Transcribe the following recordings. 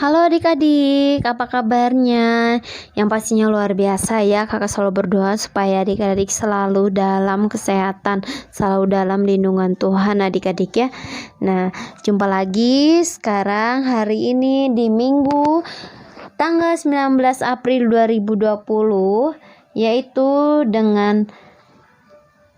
Halo adik-adik, apa kabarnya? Yang pastinya luar biasa ya. Kakak selalu berdoa supaya adik-adik selalu dalam kesehatan, selalu dalam lindungan Tuhan adik-adik ya. Nah, jumpa lagi sekarang hari ini di Minggu tanggal 19 April 2020, yaitu dengan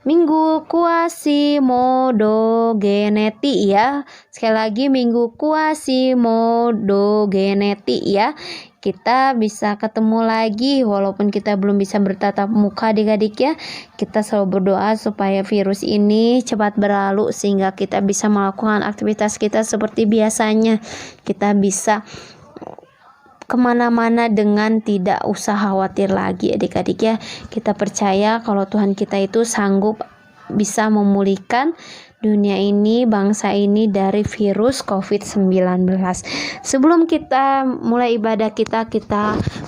Minggu Quasimodogeneti ya. Sekali lagi Minggu Quasimodogeneti ya. Kita bisa ketemu lagi walaupun kita belum bisa bertatap muka adik-adik ya. Kita selalu berdoa supaya virus ini cepat berlalu sehingga kita bisa melakukan aktivitas kita seperti biasanya. Kita bisa kemana-mana dengan tidak usah khawatir lagi adik-adik ya. Kita percaya kalau Tuhan kita itu sanggup bisa memulihkan dunia ini, bangsa ini dari virus COVID-19. Sebelum kita mulai ibadah kita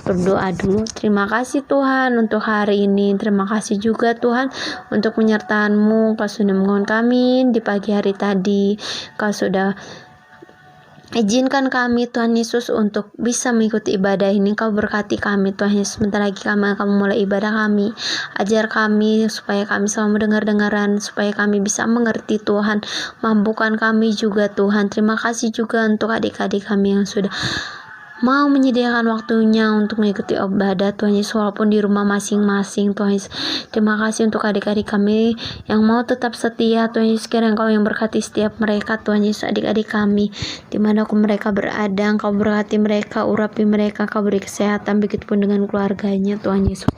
berdoa dulu. Terima kasih Tuhan untuk hari ini. Terima kasih juga Tuhan untuk penyertaan-Mu. Kau sudah menguatkan kami di pagi hari tadi. Kau sudah izinkan kami Tuhan Yesus untuk bisa mengikuti ibadah ini. Kau berkati kami Tuhan Yesus. Sebentar lagi kami akan memulai ibadah kami. Ajar kami supaya kami selalu mendengar-dengaran, supaya kami bisa mengerti Tuhan. Mampukan kami juga Tuhan. Terima kasih juga untuk adik-adik kami yang sudah mau menyediakan waktunya untuk mengikuti ibadah Tuhan Yesus walaupun di rumah masing-masing Tuhan Yesus. Terima kasih untuk adik-adik kami yang mau tetap setia Tuhan Yesus. Kiranya Engkau yang berkati setiap mereka Tuhan Yesus. Adik-adik kami dimanapun mereka berada, Engkau berkati mereka, urapi mereka, Kau beri kesehatan, begitupun dengan keluarganya Tuhan Yesus.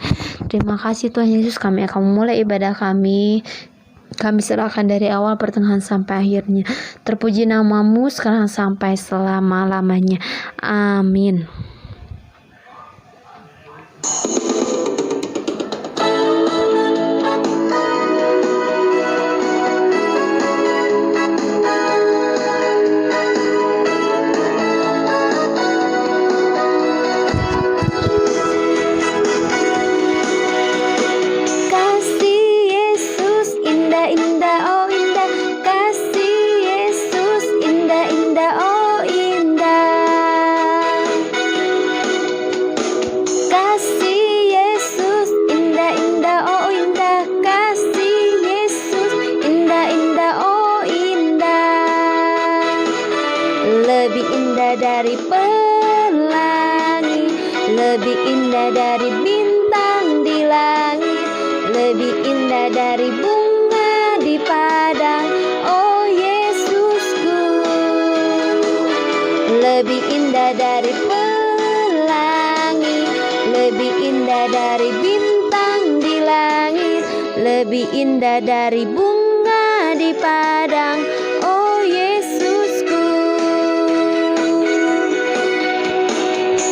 Terima kasih Tuhan Yesus. Kami akan memulai ibadah kami. Kami serahkan dari awal, pertengahan sampai akhirnya. Terpuji nama-Mu sekarang sampai selama-lamanya. Amin. Lebih indah dari pelangi, lebih indah dari bintang di langit, lebih indah dari bunga di padang, oh Yesusku. Lebih indah dari pelangi, lebih indah dari bintang di langit, lebih indah dari bunga di padang, oh Yesusku.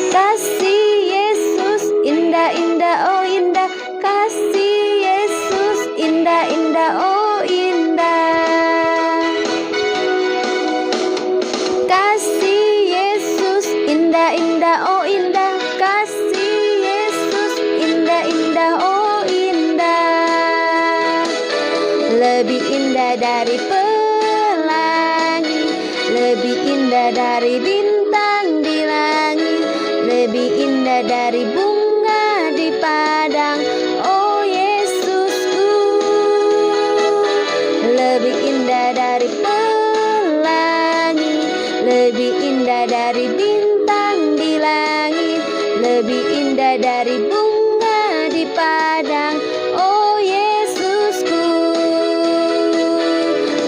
Kasih Yesus indah-indah, oh indah. Kasih Yesus indah-indah, oh indah. Kasih Yesus indah-indah, oh indah. Kasih Yesus indah-indah, oh indah. Lebih indah dari pelangi, lebih indah dari bintang di langit, lebih indah dari bunga di padang, oh Yesusku. Lebih indah dari pelangi, lebih indah dari bintang di langit, lebih indah dari bunga di padang, oh Yesusku.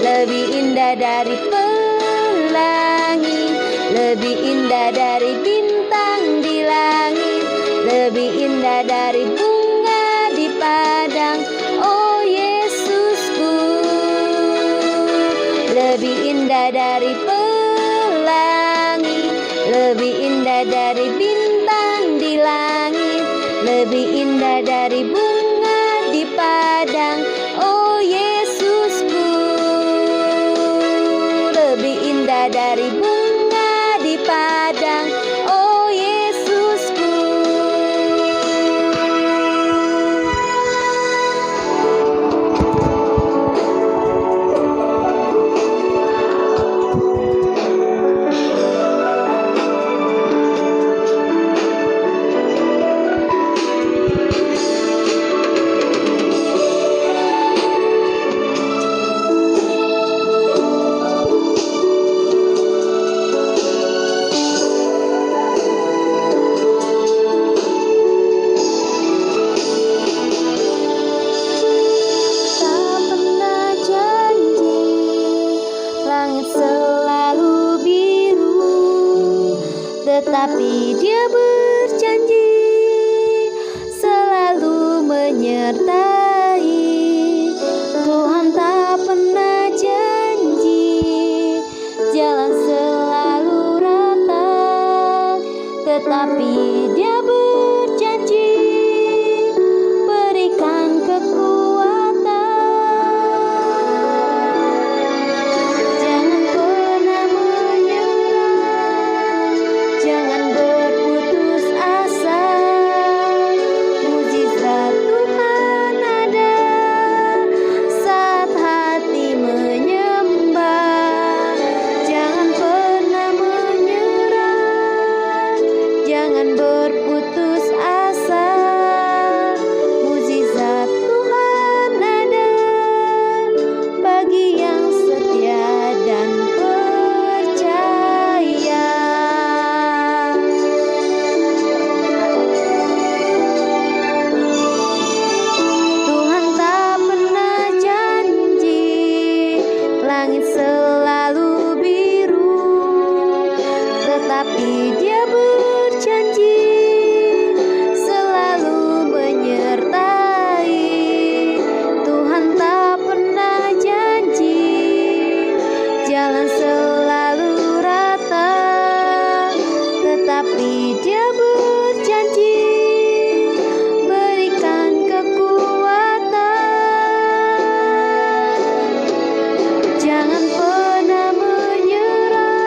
Lebih indah dari pelangi, lebih indah dari bintang di langit, lebih indah dari bunga di padang, oh Yesusku. Lebih indah dari pelangi, lebih indah dari bintang di langit, lebih indah dari bunga di padang, oh Yesusku. Lebih indah dari bunga di padang, oh Yesusku. tetapi Dia berjanji selalu menyertai. Tuhan tak pernah janji jalan selalu rata, tetapi Dia berjanji berikan kekuatan. Jangan pernah menyerah, jangan berputus asa. Mujizat Tuhan ada saat hati menyembah. Jangan pernah menyerah, jangan berputus asa. Mujizat Tuhan ada bagi yang setia dan percaya. Tuhan tak pernah janji langit selalu biru, tetapi Dia berjanji selalu menyertai. Tuhan tak pernah janji jalan selalu rata, tetapi Dia berjanji berikan kekuatan. Jangan pernah menyerah,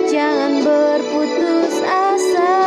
jangan berputus asa.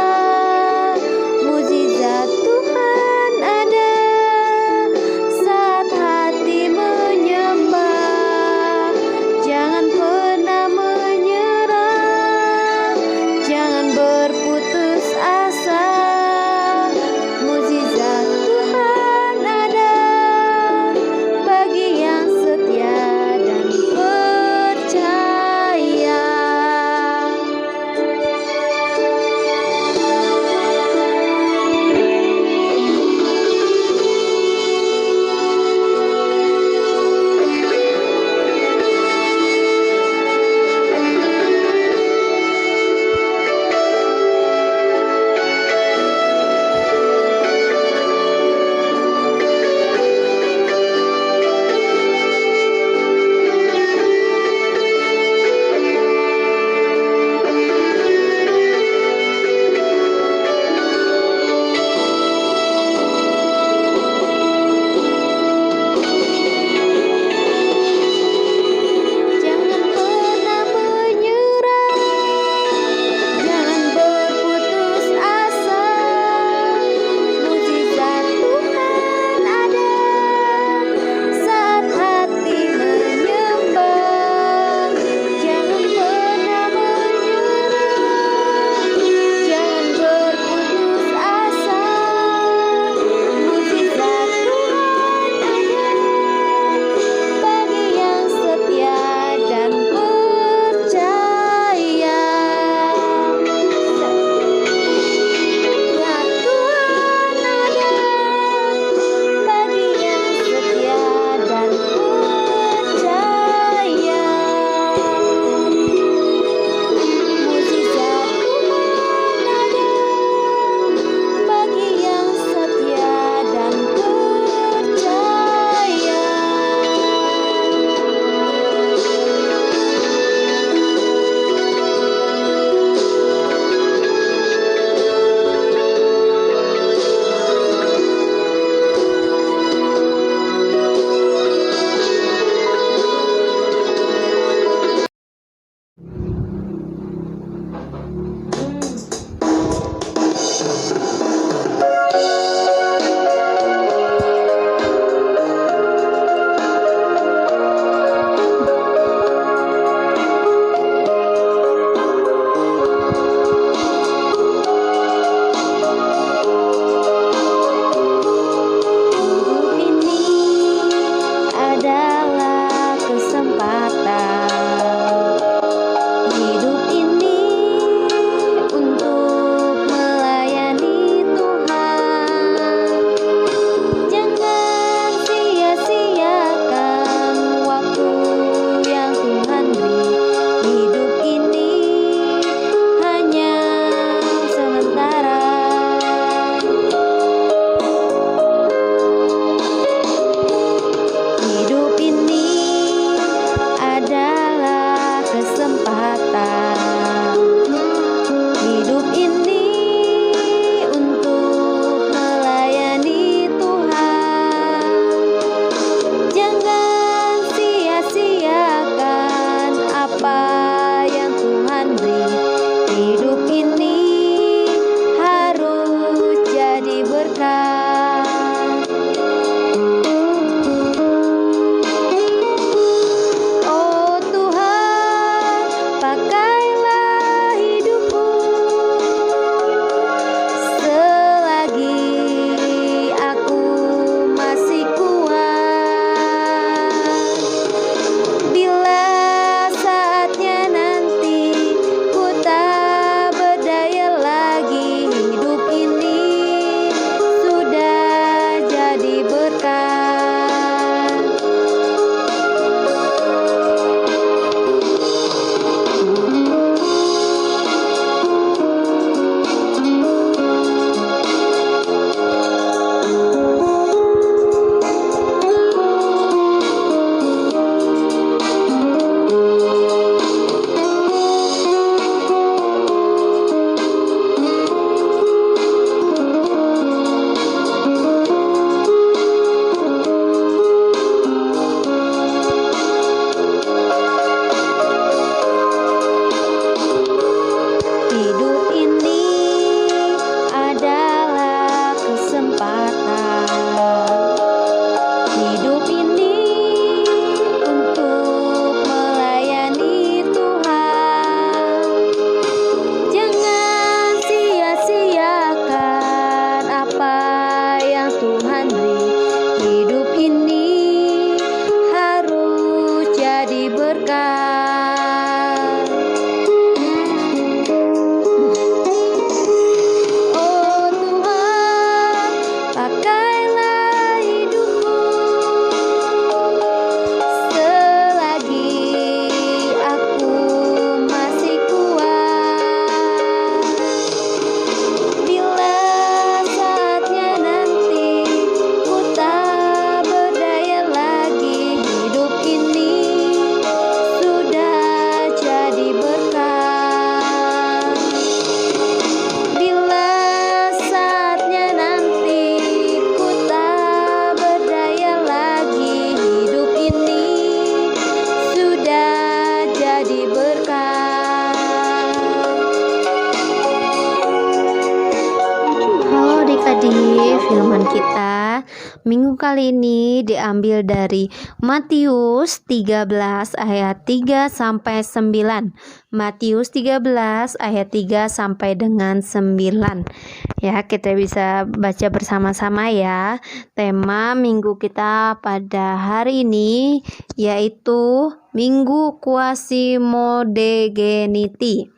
Firman kita minggu kali ini diambil dari Matius 13 ayat 3 sampai 9. Matius 13 ayat 3 sampai dengan 9. Ya, kita bisa baca bersama-sama ya. Tema minggu kita pada hari ini yaitu Minggu Quasimodogeniti.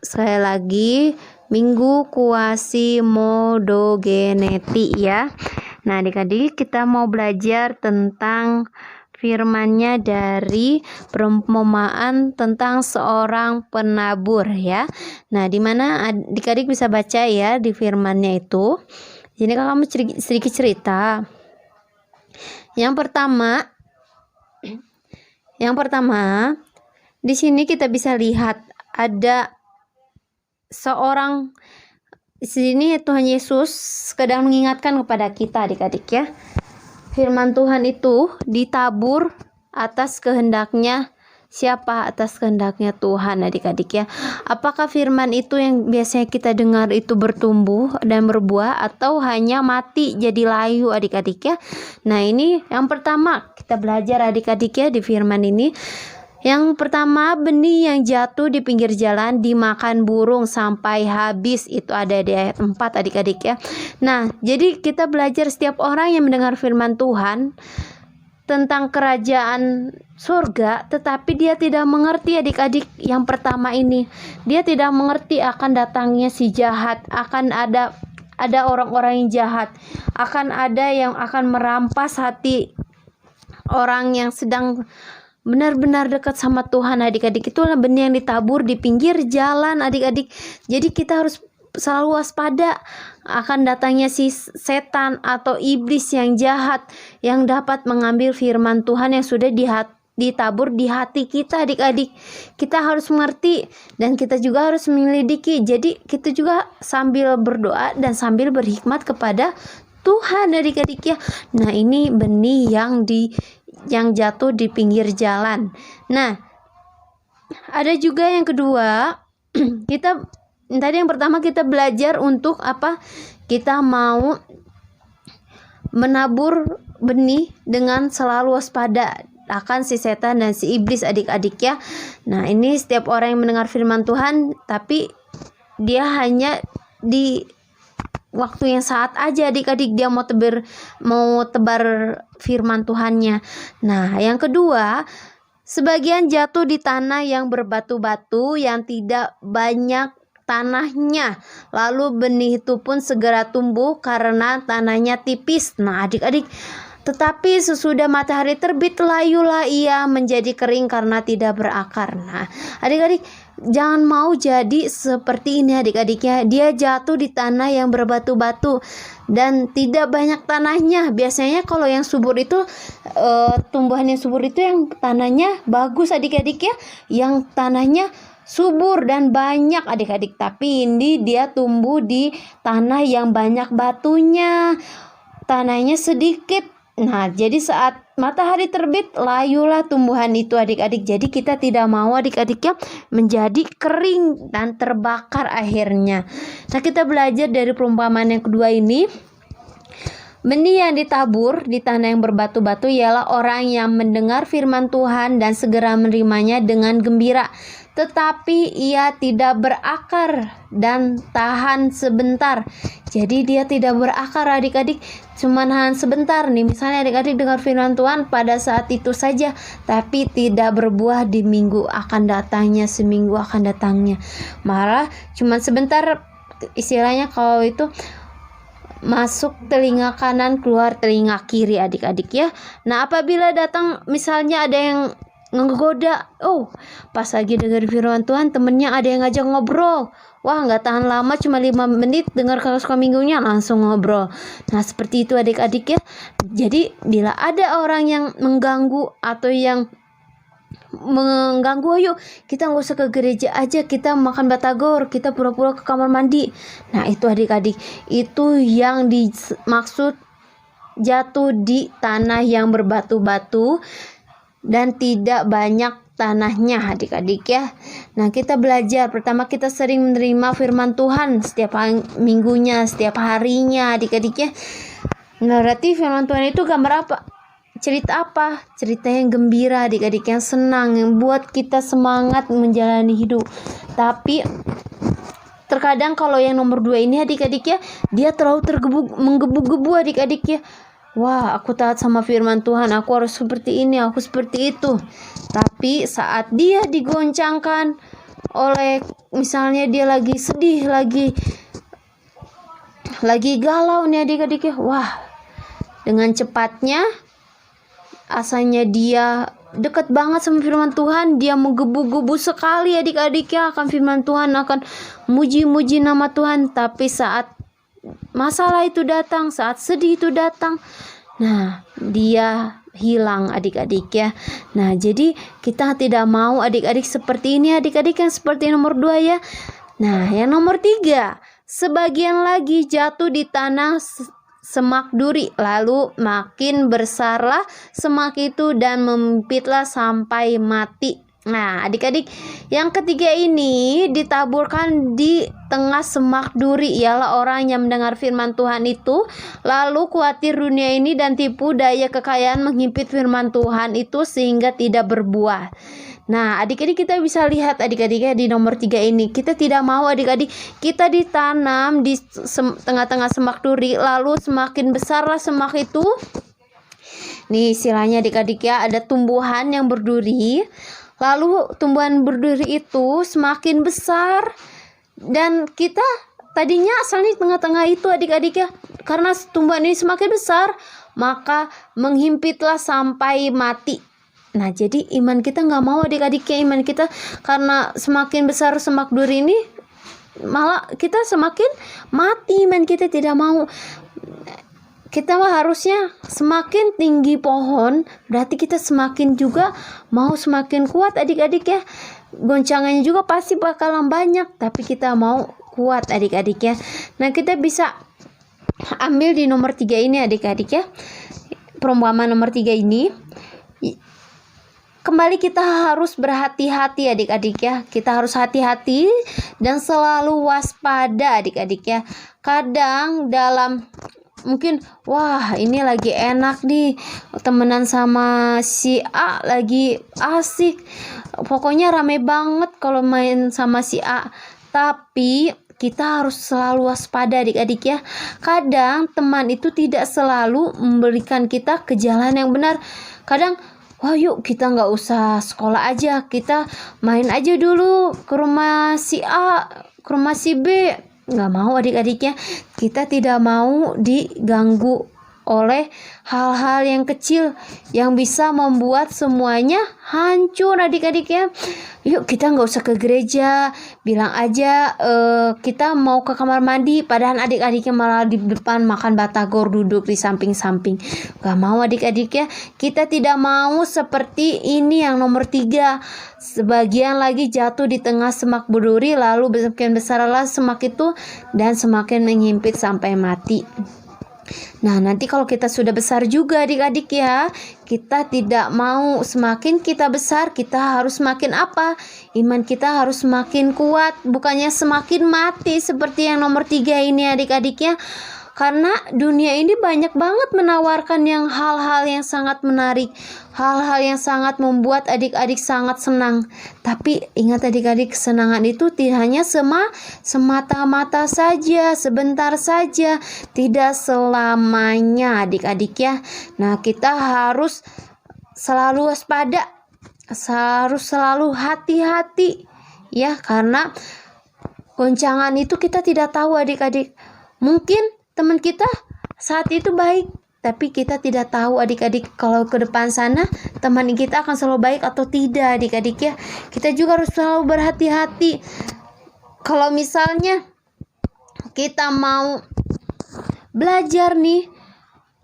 Sekali lagi, Minggu Quasimodogeniti ya. Nah, adik-adik, kita mau belajar tentang firmannya dari perumpamaan tentang seorang penabur ya. Nah, di mana adik-adik bisa baca ya di firmannya itu. Jadi kalau kamu sedikit cerita. Yang pertama, di sini kita bisa lihat ada seorang, di sini Tuhan Yesus sedang mengingatkan kepada kita adik-adik ya. Firman Tuhan itu ditabur atas kehendaknya siapa? Atas kehendaknya Tuhan adik-adik ya. Apakah firman itu yang biasanya kita dengar itu bertumbuh dan berbuah atau hanya mati jadi layu adik-adik ya? Nah, ini yang pertama kita belajar adik-adik ya di firman ini. Yang pertama, benih yang jatuh di pinggir jalan dimakan burung sampai habis. Itu ada di ayat 4 adik-adik ya. Nah, jadi kita belajar setiap orang yang mendengar firman Tuhan tentang kerajaan surga, tetapi dia tidak mengerti adik-adik yang pertama ini. Dia tidak mengerti akan datangnya si jahat, akan ada orang-orang yang jahat, akan ada yang akan merampas hati orang yang sedang benar-benar dekat sama Tuhan adik-adik. Itulah benih yang ditabur di pinggir jalan adik-adik. Jadi kita harus selalu waspada akan datangnya si setan atau iblis yang jahat yang dapat mengambil firman Tuhan yang sudah ditabur di hati kita adik-adik. Kita harus mengerti dan kita juga harus menyelidiki. Jadi kita juga sambil berdoa dan sambil berhikmat kepada Tuhan adik-adik ya. Nah, ini benih yang jatuh di pinggir jalan. Nah, ada juga yang kedua. Tadi yang pertama kita belajar untuk apa? Kita mau menabur benih dengan selalu waspada akan si setan dan si iblis adik-adik ya. Nah, ini setiap orang yang mendengar firman Tuhan, tapi dia hanya di waktu yang saat aja adik-adik dia mau tebar firman Tuhannya. Nah, yang kedua, sebagian jatuh di tanah yang berbatu-batu yang tidak banyak tanahnya. Lalu benih itu pun segera tumbuh karena tanahnya tipis. Nah, adik-adik, tetapi sesudah matahari terbit layulah ia menjadi kering karena tidak berakar. Nah, adik-adik, jangan mau jadi seperti ini adik-adiknya. Dia jatuh di tanah yang berbatu-batu dan tidak banyak tanahnya. Biasanya kalau yang subur itu tumbuhan yang subur itu yang tanahnya bagus adik-adik ya, yang tanahnya subur dan banyak adik-adik. Tapi ini dia tumbuh di tanah yang banyak batunya, tanahnya sedikit. Nah, jadi saat matahari terbit, layulah tumbuhan itu adik-adik. Jadi kita tidak mau adik-adiknya menjadi kering dan terbakar akhirnya. Nah, kita belajar dari perumpamaan yang kedua ini. Benih yang ditabur di tanah yang berbatu-batu ialah orang yang mendengar firman Tuhan dan segera menerimanya dengan gembira. Tetapi ia tidak berakar dan tahan sebentar. Jadi dia tidak berakar adik-adik, cuma tahan sebentar nih. Misalnya adik-adik dengar firman Tuhan pada saat itu saja, tapi tidak berbuah di minggu akan datangnya, seminggu akan datangnya. Malah cuma sebentar, istilahnya kalau itu masuk telinga kanan keluar telinga kiri adik-adik ya. Nah, apabila datang misalnya ada yang ngegoda, pas lagi dengar firman Tuhan temennya ada yang ngajak ngobrol, wah nggak tahan lama, cuma 5 menit dengar kakak minggunya langsung ngobrol. Nah, seperti itu adik-adik ya. Jadi bila ada orang yang mengganggu atau yang mengganggu, ayo kita nggak usah ke gereja aja, kita makan batagor, kita pura-pura ke kamar mandi. Nah, itu adik-adik, itu yang dimaksud jatuh di tanah yang berbatu-batu dan tidak banyak tanahnya adik-adik ya. Nah, kita belajar, pertama kita sering menerima firman Tuhan setiap minggunya, setiap harinya adik-adik ya. Nah, berarti firman Tuhan itu gambar apa? Cerita apa? Cerita yang gembira adik-adik, yang senang, yang buat kita semangat menjalani hidup. Tapi terkadang kalau yang nomor 2 ini adik-adik ya, dia terlalu menggebu-gebu adik-adik ya. Wah, aku taat sama firman Tuhan, aku harus seperti ini, aku seperti itu. Tapi saat dia digoncangkan oleh, misalnya dia lagi sedih, lagi galau nih adik-adik ya. Wah, dengan cepatnya asalnya dia dekat banget sama firman Tuhan, dia menggebu-gebu sekali adik-adik ya akan firman Tuhan, akan muji-muji nama Tuhan. Tapi saat masalah itu datang, saat sedih itu datang, nah dia hilang adik-adik ya. Nah, jadi kita tidak mau adik-adik seperti ini adik-adik, yang seperti nomor 2 ya. Nah, yang nomor 3, sebagian lagi jatuh di tanah semak duri, lalu makin besarlah semak itu dan memimpitlah sampai mati. Nah, adik-adik, yang ketiga ini ditaburkan di tengah semak duri, ialah orang yang mendengar firman Tuhan itu, lalu khawatir dunia ini dan tipu daya kekayaan menghimpit firman Tuhan itu sehingga tidak berbuah. Nah, adik-adik, kita bisa lihat adik-adik ya di nomor 3 ini. Kita tidak mau adik-adik kita ditanam di tengah-tengah semak duri, lalu semakin besarlah semak itu. Nih istilahnya adik-adik ya, ada tumbuhan yang berduri. Lalu tumbuhan berduri itu semakin besar, dan kita tadinya asalnya di tengah-tengah itu adik-adik ya. Karena tumbuhan ini semakin besar, maka menghimpitlah sampai mati. Nah, jadi iman kita nggak mau adik-adik ya, iman kita karena semakin besar semak duri ini, malah kita semakin mati, iman kita tidak mau. Kita mah harusnya semakin tinggi pohon, berarti kita semakin juga mau semakin kuat adik-adik ya. Goncangannya juga pasti bakalan banyak, tapi kita mau kuat adik-adik ya. Nah, kita bisa ambil di nomor 3 ini adik-adik ya. Perumpamaan nomor 3 ini, kembali kita harus berhati-hati adik-adik ya. Kita harus hati-hati dan selalu waspada adik-adik ya. Kadang dalam mungkin, wah ini lagi enak nih temenan sama si A, lagi asik, pokoknya rame banget kalau main sama si A. Tapi kita harus selalu waspada adik-adik ya. Kadang teman itu tidak selalu memberikan kita ke jalan yang benar. Kadang, wah yuk kita nggak usah sekolah aja, kita main aja dulu ke rumah si A, ke rumah si B. Nggak mau adik-adiknya, kita tidak mau diganggu oleh hal-hal yang kecil yang bisa membuat semuanya hancur adik-adik ya. Yuk kita nggak usah ke gereja, bilang aja kita mau ke kamar mandi, padahal adik-adiknya malah di depan makan batagor, duduk di samping-samping. Gak mau adik-adik ya, kita tidak mau seperti ini yang nomor 3. Sebagian lagi jatuh di tengah semak berduri, lalu semakin besarlah semak itu dan semakin menghimpit sampai mati. Nah, nanti kalau kita sudah besar juga adik-adik ya, kita tidak mau semakin kita besar, kita harus semakin apa? Iman kita harus semakin kuat, bukannya semakin mati seperti yang nomor 3 ini adik-adik ya. Karena dunia ini banyak banget menawarkan yang hal-hal yang sangat menarik, hal-hal yang sangat membuat adik-adik sangat senang. Tapi ingat adik-adik, kesenangan itu tidak hanya semata-mata saja, sebentar saja, tidak selamanya adik-adik ya. Nah, kita harus selalu waspada, harus selalu hati-hati ya, karena goncangan itu kita tidak tahu adik-adik. Mungkin teman kita saat itu baik, tapi kita tidak tahu adik-adik kalau ke depan sana teman kita akan selalu baik atau tidak adik-adik ya. Kita juga harus selalu berhati-hati. Kalau misalnya kita mau belajar nih,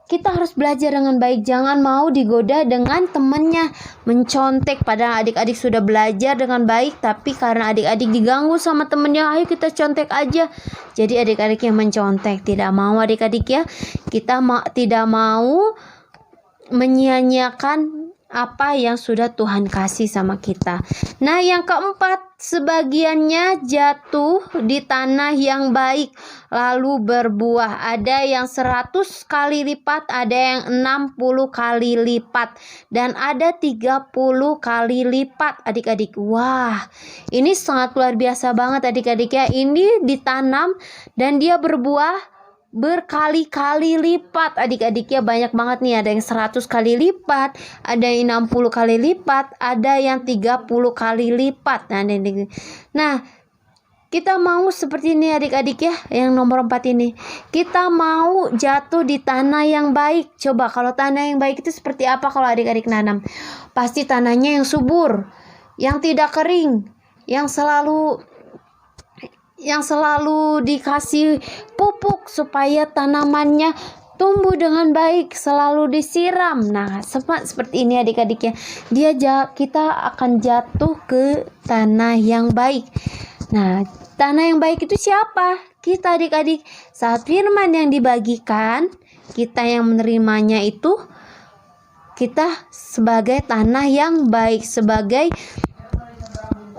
kita harus belajar dengan baik, jangan mau digoda dengan temennya mencontek. Padahal adik-adik sudah belajar dengan baik, tapi karena adik-adik diganggu sama temennya, ayo kita contek aja. Jadi adik-adik yang mencontek, tidak mau adik-adik ya. Kita tidak mau menyia-nyiakan apa yang sudah Tuhan kasih sama kita. Nah, yang keempat, sebagiannya jatuh di tanah yang baik lalu berbuah. Ada yang 100 kali lipat, ada yang 60 kali lipat, dan ada 30 kali lipat, adik-adik. Wah, ini sangat luar biasa banget adik-adik ya. Ini ditanam dan dia berbuah berkali-kali lipat, adik-adiknya. Banyak banget nih, ada yang 100 kali lipat, ada yang 60 kali lipat, ada yang 30 kali lipat. Nah, kita mau seperti ini adik-adik ya, yang nomor 4 ini. Kita mau jatuh di tanah yang baik. Coba kalau tanah yang baik itu seperti apa kalau adik-adik nanam? Pasti tanahnya yang subur, yang tidak kering, yang selalu dikasih pupuk supaya tanamannya tumbuh dengan baik, selalu disiram. Nah, seperti ini adik-adik ya. Kita akan jatuh ke tanah yang baik. Nah, tanah yang baik itu siapa? Kita adik-adik. Saat firman yang dibagikan, kita yang menerimanya itu, kita sebagai tanah yang baik, sebagai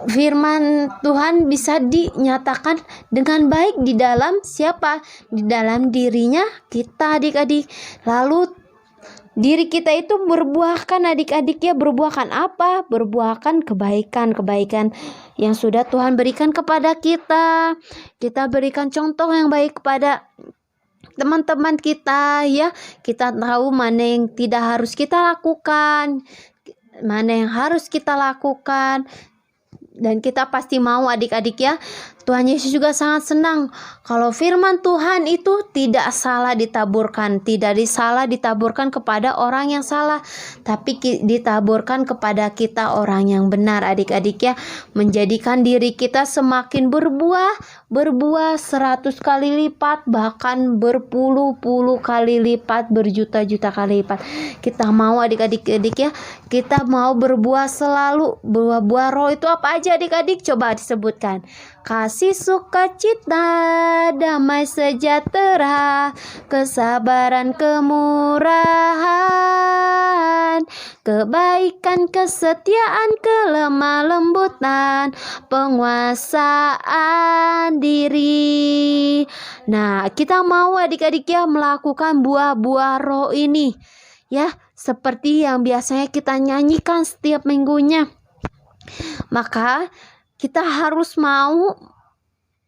firman Tuhan bisa dinyatakan dengan baik di dalam siapa? Di dalam dirinya kita adik-adik. Lalu diri kita itu berbuahkan adik-adik ya. Berbuahkan apa? Berbuahkan kebaikan yang sudah Tuhan berikan kepada kita. Kita berikan contoh yang baik kepada teman-teman kita ya. Kita tahu mana yang tidak harus kita lakukan, mana yang harus kita lakukan. Dan kita pasti mau adik-adik ya. Tuhan Yesus juga sangat senang kalau firman Tuhan itu tidak salah ditaburkan. Tidak salah ditaburkan kepada orang yang salah, tapi ditaburkan kepada kita orang yang benar adik-adik ya. Menjadikan diri kita semakin berbuah 100 kali lipat, bahkan berpuluh-puluh kali lipat, berjuta-juta kali lipat. Kita mau adik-adik ya. Kita mau berbuah selalu. Buah-buah roh itu apa aja adik-adik? Coba disebutkan. Kasih, sukacita, damai sejahtera, kesabaran, kemurahan, kebaikan, kesetiaan, kelemah lembutan, penguasaan diri. Nah, kita mau adik-adik ya melakukan buah-buah roh ini ya, seperti yang biasanya kita nyanyikan setiap minggunya. Maka kita harus mau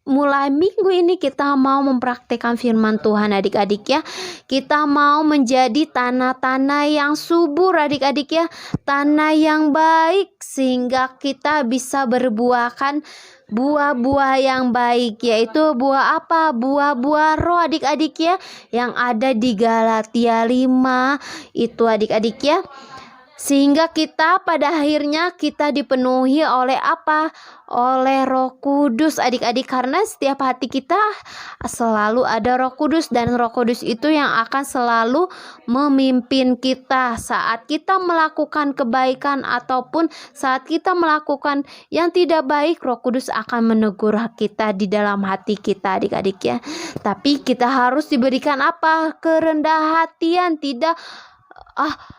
mulai minggu ini, kita mau mempraktikkan firman Tuhan adik-adik ya. Kita mau menjadi tanah-tanah yang subur adik-adik ya, tanah yang baik, sehingga kita bisa berbuahkan buah-buah yang baik, yaitu buah apa? Buah-buah roh adik-adik ya, yang ada di Galatia 5 itu adik-adik ya. Sehingga kita pada akhirnya kita dipenuhi oleh apa? Oleh Roh Kudus adik-adik. Karena setiap hati kita selalu ada Roh Kudus, dan Roh Kudus itu yang akan selalu memimpin kita saat kita melakukan kebaikan ataupun saat kita melakukan yang tidak baik. Roh Kudus akan menegur kita di dalam hati kita adik-adik ya. Tapi kita harus diberikan apa? Kerendahan hatian. Tidak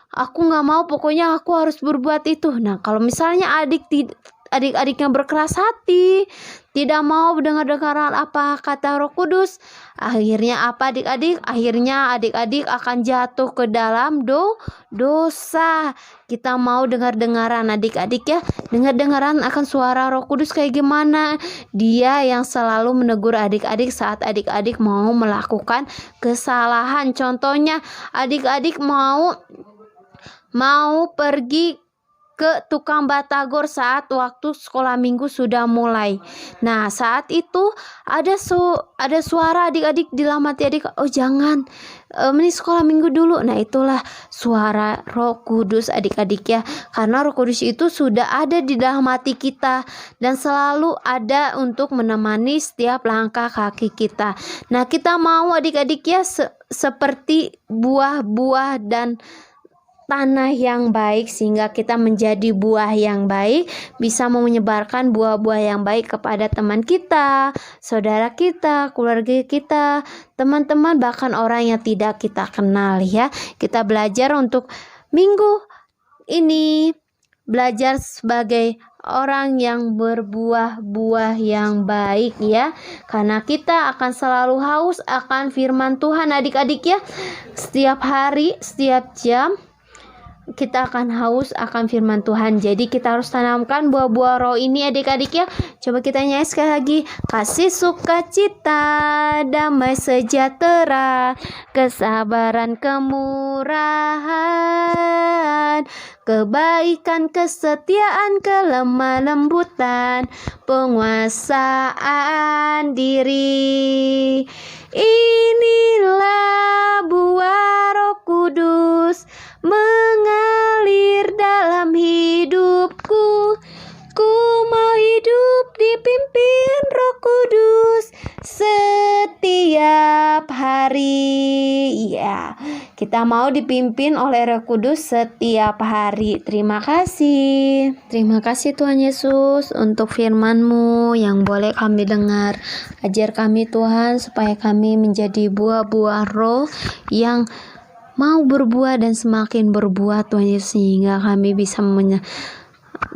aku nggak mau, pokoknya aku harus berbuat itu. Nah, kalau misalnya adik-adiknya berkeras hati, tidak mau dengar-dengaran apa kata Roh Kudus, akhirnya apa adik-adik? Akhirnya adik-adik akan jatuh ke dalam dosa. Kita mau dengar-dengaran adik-adik ya, dengar-dengaran akan suara Roh Kudus kayak gimana? Dia yang selalu menegur adik-adik saat adik-adik mau melakukan kesalahan. Contohnya adik-adik mau pergi ke tukang batagor saat waktu sekolah minggu sudah mulai. Nah, saat itu ada suara adik-adik di dalam hati adik, oh jangan, ini sekolah minggu dulu. Nah, itulah suara Roh Kudus adik-adik ya. Karena Roh Kudus itu sudah ada di dalam hati kita dan selalu ada untuk menemani setiap langkah kaki kita. Nah, kita mau adik-adik ya seperti buah-buah dan tanah yang baik, sehingga kita menjadi buah yang baik, bisa menyebarkan buah-buah yang baik kepada teman kita, saudara kita, keluarga kita, teman-teman, bahkan orang yang tidak kita kenal ya. Kita belajar untuk minggu ini belajar sebagai orang yang berbuah-buah yang baik ya, karena kita akan selalu haus akan firman Tuhan adik-adik ya. Setiap hari, setiap jam kita akan haus akan firman Tuhan. Jadi kita harus tanamkan buah-buah roh ini adik-adik ya. Coba kita nyanyi sekali lagi. Kasih, sukacita, damai sejahtera, kesabaran, kemurahan, kebaikan, kesetiaan, kelemah lembutan, penguasaan diri. Inilah buah Roh Kudus mengalir dalam hidupku. Ku mau hidup dipimpin Roh Kudus setiap hari. Ya, kita mau dipimpin oleh Roh Kudus setiap hari. Terima kasih. Terima kasih Tuhan Yesus untuk firman-Mu yang boleh kami dengar. Ajar kami Tuhan supaya kami menjadi buah-buah roh yang mau berbuah dan semakin berbuah Tuhan Yesus, sehingga kami bisa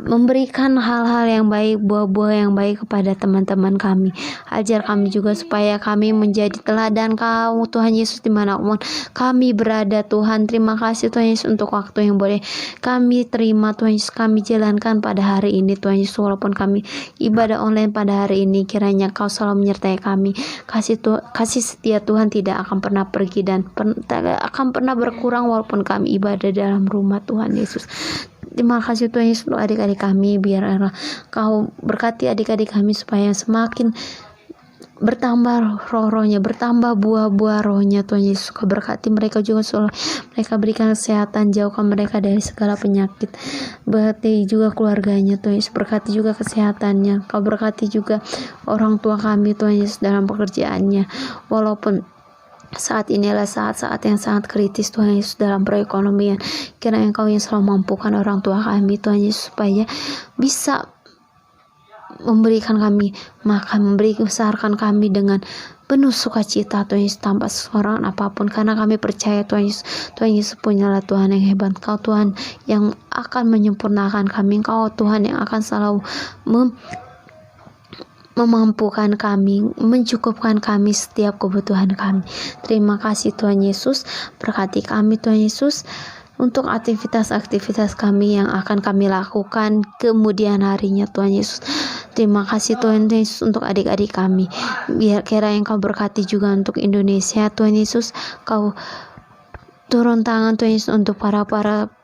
memberikan hal-hal yang baik, buah-buah yang baik kepada teman-teman kami. Ajar kami juga supaya kami menjadi teladan Kau Tuhan Yesus dimanapun kami berada Tuhan. Terima kasih Tuhan Yesus untuk waktu yang boleh kami terima Tuhan Yesus, kami jalankan pada hari ini Tuhan Yesus. Walaupun kami ibadah online pada hari ini, kiranya Kau selalu menyertai kami. Kasih setia Tuhan tidak akan pernah pergi dan tidak akan pernah berkurang walaupun kami ibadah dalam rumah Tuhan Yesus. Terima kasih Tuhan Yesus untuk adik-adik kami. Biar Kau berkati adik-adik kami supaya semakin bertambah roh-rohnya, bertambah buah-buah rohnya Tuhan Yesus. Kau berkati mereka juga, mereka berikan kesehatan, jauhkan mereka dari segala penyakit. Berkati juga keluarganya Tuhan Yesus, berkati juga kesehatannya. Kau berkati juga orang tua kami Tuhan Yesus dalam pekerjaannya. Walaupun saat inilah saat-saat yang sangat kritis Tuhan Yesus dalam perekonomian, kiranya Engkau yang selalu mampukan orang tua kami Tuhan Yesus supaya bisa memberikan kami makan, membesarkan kami dengan penuh sukacita Tuhan Yesus, tanpa seorang apapun, karena kami percaya Tuhan Yesus punyalah Tuhan yang hebat. Kau Tuhan yang akan menyempurnakan kami, Kau Tuhan yang akan selalu memampukan kami, mencukupkan kami setiap kebutuhan kami. Terima kasih Tuhan Yesus, berkati kami Tuhan Yesus untuk aktivitas-aktivitas kami yang akan kami lakukan kemudian harinya Tuhan Yesus. Terima kasih Tuhan Yesus untuk adik-adik kami. Biar kiranya Kau berkati juga untuk Indonesia Tuhan Yesus. Kau turun tangan Tuhan Yesus untuk para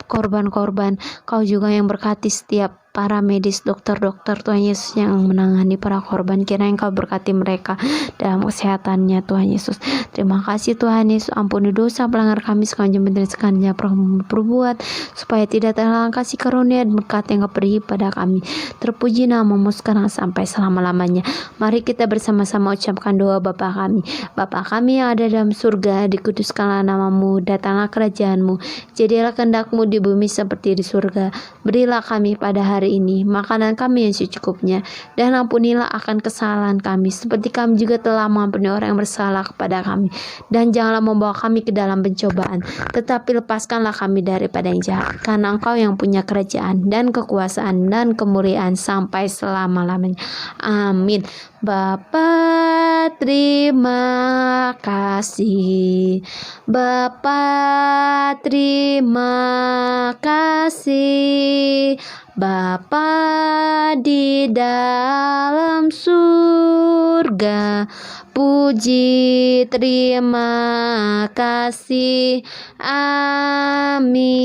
korban-korban. Kau juga yang berkati setiap para medis, dokter-dokter Tuhan Yesus yang menangani para korban. Kiranya Engkau berkati mereka dalam kesehatannya Tuhan Yesus. Terima kasih Tuhan Yesus, ampuni dosa pelanggar kami sekarang menjelaskannya perbuat supaya tidak terhalang kasih karunia dan berkat yang Kau beri pada kami. Terpuji namamu sekarang sampai selama-lamanya. Mari kita bersama-sama ucapkan doa Bapa kami. Bapa kami yang ada dalam surga, dikuduskanlah namamu, datanglah kerajaanmu, jadilah kehendak-Mu di bumi seperti di surga. Berilah kami pada hari ini makanan kami yang secukupnya, dan ampunilah akan kesalahan kami seperti kami juga telah mengampuni orang yang bersalah kepada kami, dan janganlah membawa kami ke dalam pencobaan, tetapi lepaskanlah kami daripada yang jahat, karena Engkau yang punya kerajaan dan kekuasaan dan kemuliaan sampai selama-lamanya. Amin. Bapa terima kasih, Bapa terima kasih, Bapa di dalam surga, puji terima kasih. Amin.